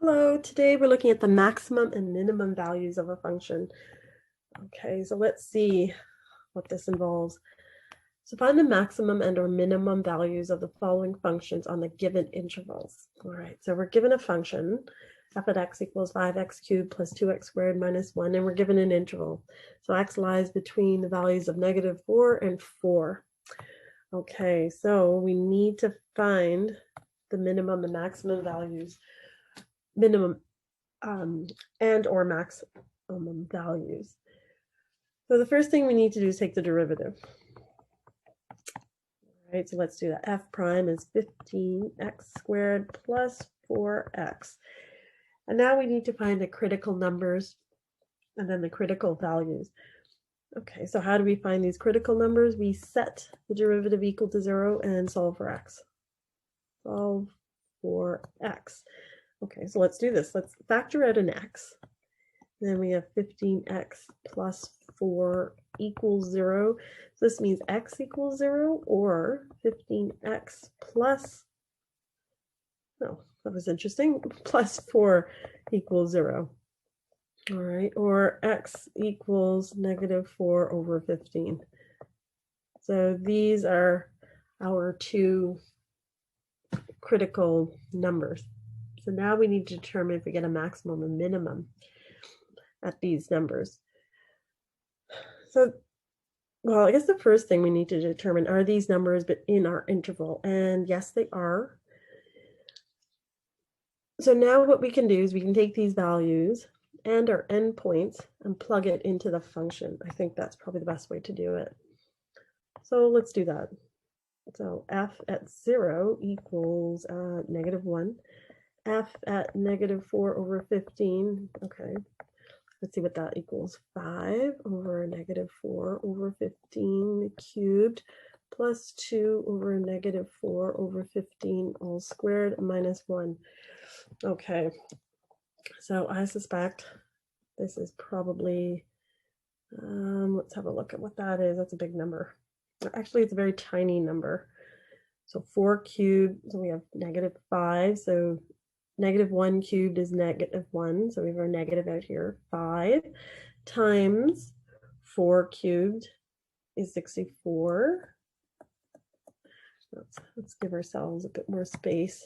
Hello, today we're looking at the maximum and minimum values of a function. Okay, so let's see what this involves. So find the maximum and or minimum values of the following functions on the given intervals. All right, so we're given a function, f at x equals 5x cubed plus 2x squared minus 1, and we're given an interval. So x lies between the values of -4 and 4. Okay, so we need to find the minimum and maximum values. Minimum and or maximum values. So the first thing we need to do is take the derivative. All right, so let's do that. F prime is 15x squared plus 4x. And now we need to find the critical numbers and then the critical values. Okay, so how do we find these critical numbers? We set the derivative equal to 0 and solve for x. Solve for x. Okay, so let's do this. Let's factor out an x. Then we have 15x plus 4 equals 0. So this means x equals 0 or 15x plus, no, that was interesting, plus 4 equals 0. All right, or x equals -4 over 15. So these are our two critical numbers. So now we need to determine if we get a maximum and minimum at these numbers. So, well, I guess the first thing we need to determine, are these numbers in our interval? And yes, they are. So now what we can do is we can take these values and our endpoints and plug it into the function. I think that's probably the best way to do it. So let's do that. So f at 0 equals -1. F at -4 over 15, okay. Let's see what that equals. 5 over -4 over 15 cubed plus 2 over -4 over 15 all squared minus 1. Okay, so I suspect this is probably, let's have a look at what that is. That's a big number. Actually, it's a very tiny number. So 4 cubed, so we have -5, so -1 cubed is -1, so we have our negative out here. 5 times 4 cubed is 64. Let's give ourselves a bit more space.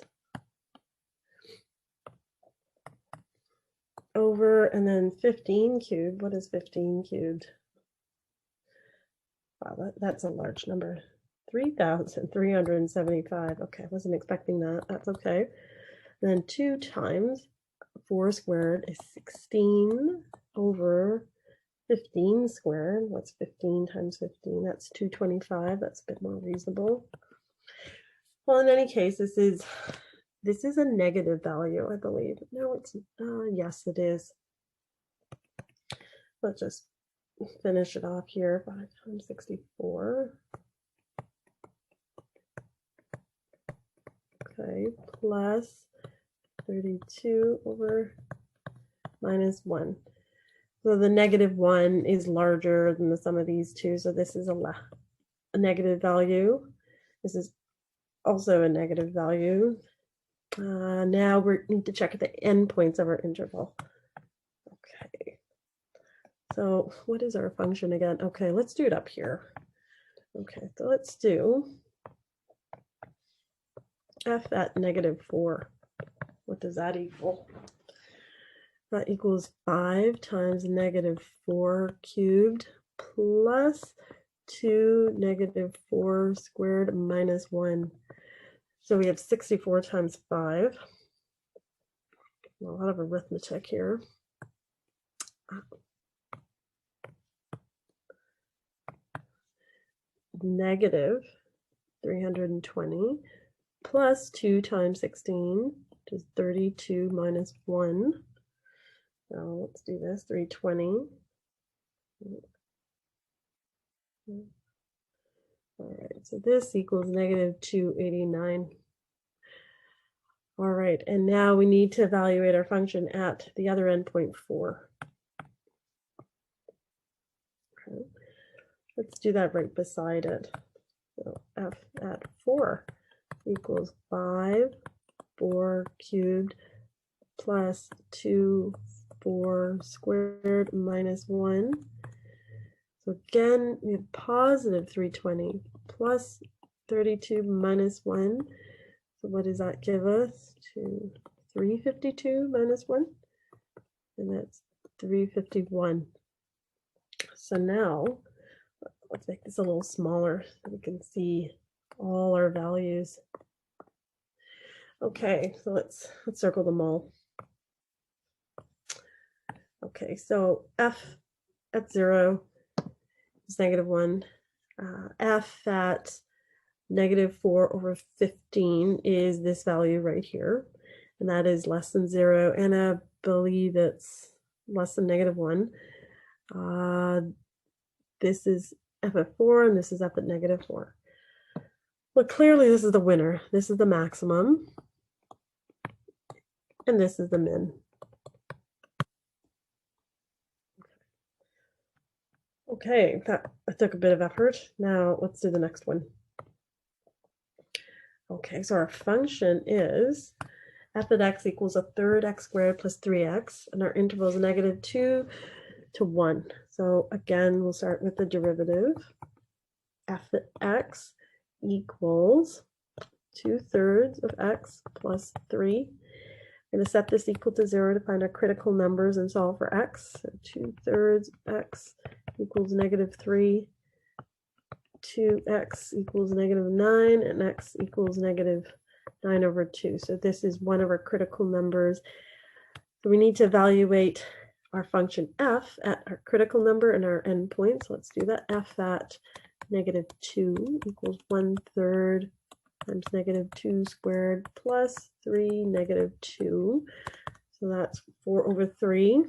Over, and then 15 cubed. What is 15 cubed? Wow, that's a large number. 3,375. Okay, I wasn't expecting that. That's okay. Then 2 times 4 squared is 16 over 15 squared. What's 15 times 15? That's 225. That's a bit more reasonable. Well, in any case, this is a negative value, I believe. No, it's yes, it is. Let's just finish it off here. 5 times 64. Okay, plus 32 over minus 1. So the -1 is larger than the sum of these two. So this is a negative value. This is also a negative value. Now we need to check the endpoints of our interval. Okay. So what is our function again? Okay, let's do it up here. Okay, so let's do f at -4. What does that equal? That equals 5 times -4 cubed plus 2 -4 squared minus 1. So we have 64 times 5. A lot of arithmetic here. -320 plus 2 times 16, which is 32 minus 1. Now let's do this, 320. All right, so this equals -289. All right, and now we need to evaluate our function at the other endpoint 4. Okay. Let's do that right beside it. So f at 4 equals 5, 4 cubed plus 2, 4 squared minus 1. So again, we have positive 320 plus 32 minus 1. So what does that give us? 352 minus 1. And that's 351. So now, let's make this a little smaller so we can see all our values. Okay, so let's circle them all. Okay, so f at 0 is -1. F at -4/15 is this value right here, and that is less than 0, and I believe it's less than -1. This is f at 4, and this is f at -4. Well, clearly this is the winner. This is the maximum, and this is the min. Okay, that took a bit of effort. Now let's do the next one. Okay, so our function is f at x equals 1/3 x squared plus 3x, and our interval is -2 to 1. So again, we'll start with the derivative. F at x equals 2/3 of x plus 3. I'm going to set this equal to 0 to find our critical numbers and solve for x. So 2/3 x equals -3. 2x equals -9, and x equals -9/2. So this is one of our critical numbers. So we need to evaluate our function f at our critical number and our endpoint. So let's do that. F at -2 equals 1/3 times -2 squared plus 3 -2. So that's 4/3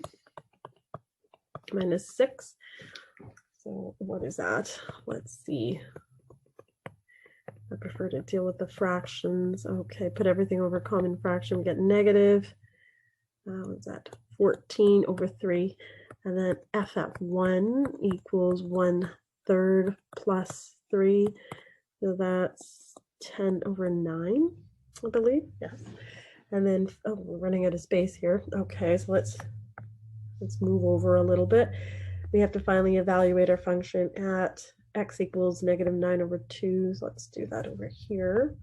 minus 6. So what is that? Let's see. I prefer to deal with the fractions. Okay, put everything over common fraction. We get negative. What's that? 14/3. And then f at 1 equals 1/3 plus 3. So that's 10/9, I believe. Yes. And then, oh, we're running out of space here. Okay, so let's move over a little bit. We have to finally evaluate our function at x equals -9/2. So let's do that over here.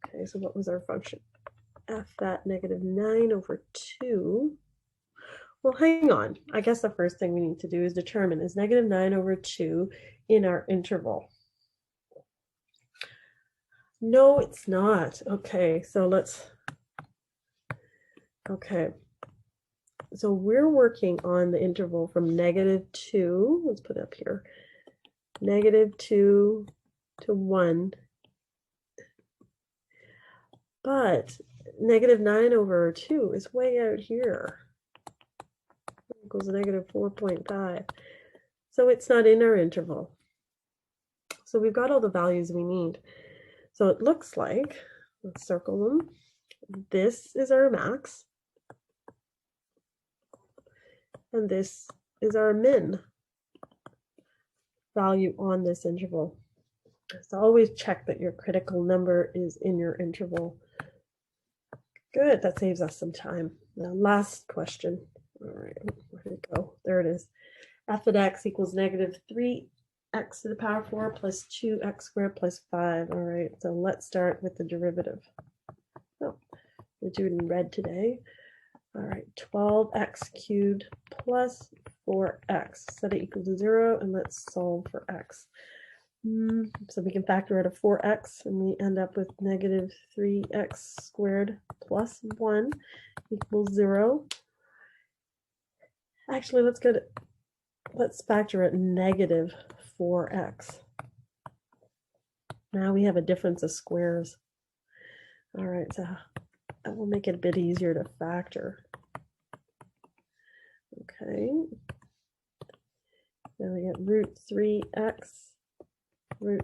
Okay, so what was our function? F at -9/2. Well, hang on. I guess the first thing we need to do is determine, is -9/2 in our interval? No, it's not. Okay, so so we're working on the interval from -2, let's put it up here, -2 to 1. But -9/2 is way out here. It equals -4.5. So it's not in our interval. So we've got all the values we need. So it looks like, let's circle them. This is our max. And this is our min value on this interval. So always check that your critical number is in your interval. Good, that saves us some time. Now, last question. All right, where'd it go? There it is. F at x equals -3x to the power 4 plus 2x squared plus 5. All right, so let's start with the derivative. Oh, we'll do it in red today. All right, 12x cubed plus 4x. Set it equal to 0, and let's solve for x. So we can factor out a 4x, and we end up with -3x squared plus 1 equals 0. Actually, let's factor out -4x. Now we have a difference of squares. All right, so that will make it a bit easier to factor. Okay. Then we get √3x. We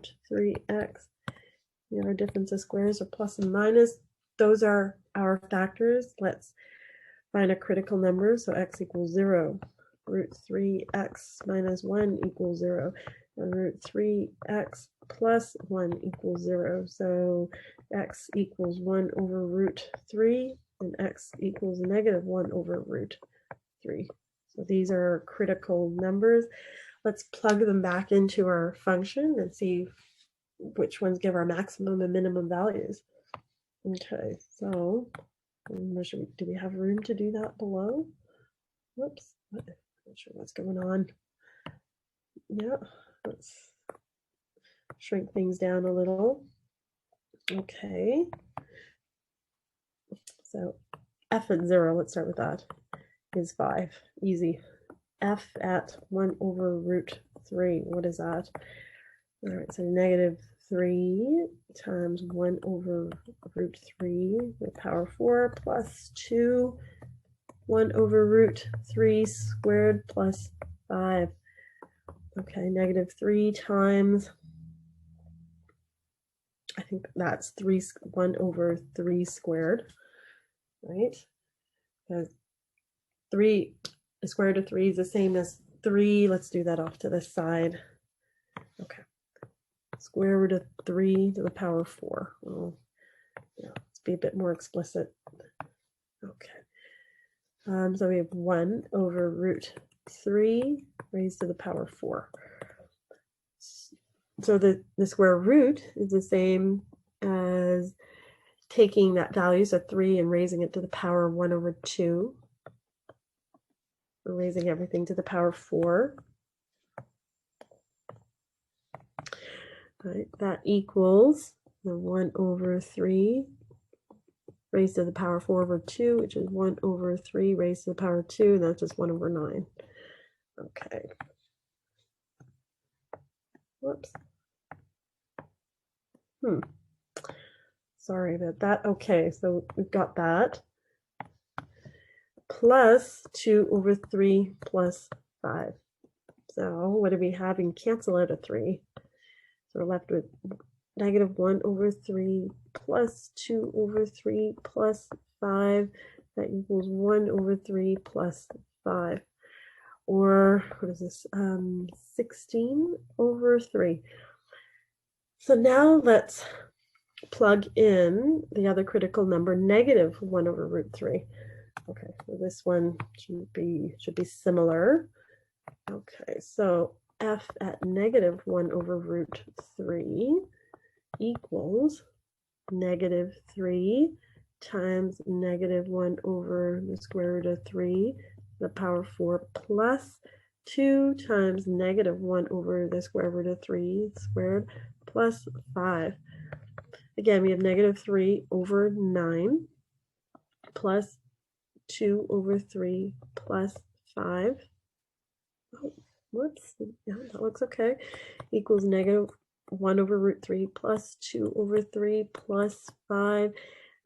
have our difference of squares, or plus and minus. Those are our factors. Let's find a critical number. So x equals 0. √3x minus 1 equals 0. And √3x plus 1 equals 0. So x equals 1/√3. and x equals negative 1 over root 3. So these are critical numbers. Let's plug them back into our function and see which ones give our maximum and minimum values. Okay, so do we have room to do that below? Whoops, not sure what's going on. Yeah, let's shrink things down a little. Okay, so f at 0, let's start with that, is 5. Easy. F at 1 over root 3, what is that? All right, so negative 3 times 1 over root 3 to the power 4 plus 2, 1 over root 3 squared plus 5. Okay, negative 3 times, I think that's 1 over 3 squared, right? Because 3, the square root of 3 is the same as 3. Let's do that off to the side. Okay. Square root of 3 to the power 4. Well, yeah, let's be a bit more explicit. Okay. So we have 1 over root 3 raised to the power 4. So the square root is the same as taking that value, so 3, and raising it to the power 1 over 2. We're raising everything to the power 4. Right, that equals the 1 over 3 raised to the power 4 over 2, which is 1 over 3 raised to the power 2, and that's just 1 over 9. Okay. Whoops. Sorry about that. Okay, so we've got that. Plus 2 over 3 plus 5. So what do we have? We can cancel out a 3. So we're left with negative 1 over 3 plus 2 over 3 plus 5. That equals 1 over 3 plus 5. Or what is this? 16 over 3. So now let's plug in the other critical number, negative 1 over root 3. Okay, so this one should be similar. Okay, so f at negative 1 over root 3 equals negative 3 times negative 1 over the square root of 3 to the power 4 plus 2 times negative 1 over the square root of 3 squared plus 5. Again, we have negative 3 over 9 plus 2 over 3 plus 5. Oh, whoops. Yeah, that looks okay. Equals negative 1 over root 3 plus 2 over 3 plus 5.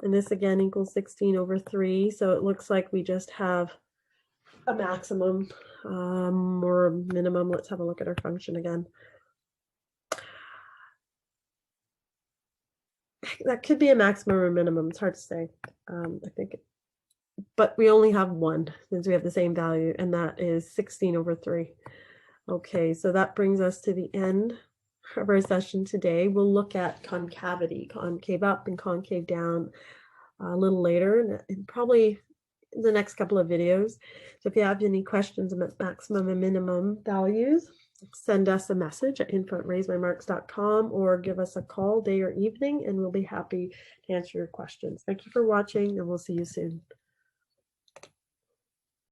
And this again equals 16 over 3. So it looks like we just have a maximum or a minimum. Let's have a look at our function again. That could be a maximum or minimum. It's hard to say. I think, but we only have one since we have the same value, and that is 16 over 3. Okay, so that brings us to the end of our session today. We'll look at concavity, concave up and concave down a little later, and probably in the next couple of videos. So if you have any questions about maximum and minimum values, send us a message at info@raisemymarks.com or give us a call day or evening, and we'll be happy to answer your questions. Thank you for watching, and we'll see you soon.